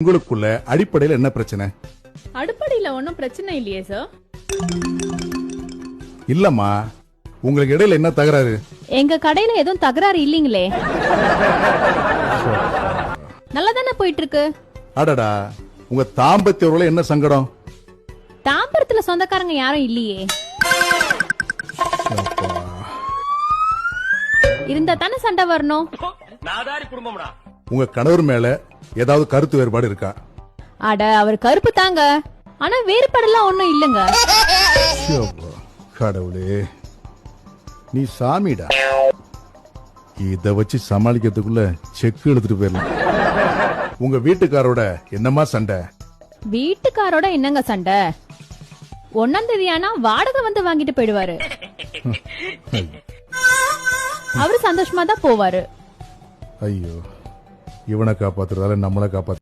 உங்களுக்குள்ள அடிப்படையில் என்ன பிரச்சனை? அடிப்படையில ஒன்னும் பிரச்சனை இல்லையே சார். இல்லம்மா, உங்களுக்கு இடையில என்ன தகராறு? எங்க கடையில எதுவும் தகராறு இல்லீங்களே. நல்லா தானே போயிட்டு இருக்கு. அடடா, உங்க தாம்பத்திய உறவுல என்ன சங்கடம்? தாம்பரத்துல சொந்தக்காரங்க யாரும் இல்லையே. இருந்தா தானே சண்டை வரணும். உங்க கணவர் மேல ஏதாவது கருத்து வேறுபாடு இருக்கா? அட, அவர் கருப்பு தாங்க, ஆனா வேறுபாடெல்லாம் ஒண்ணும் இல்லங்க. கடவுளே, நீ சாமிடா. இத வச்சு சமாளிக்கிறதுக்குள்ள செக் எடுத்துட்டு போயிடலாம். உங்க வீட்டுக்காரோட என்னமா சண்டை? வீட்டுக்காரோட என்னங்க சண்டை? 1ஆம் தேதி ஆனா வாடகை வந்து வாங்கிட்டு போயிடுவாரு. அவரு சந்தோஷமா தான் போவாரு. ஐயோ, இவனை காப்பாத்துறதால நம்மளை காப்பாத்து.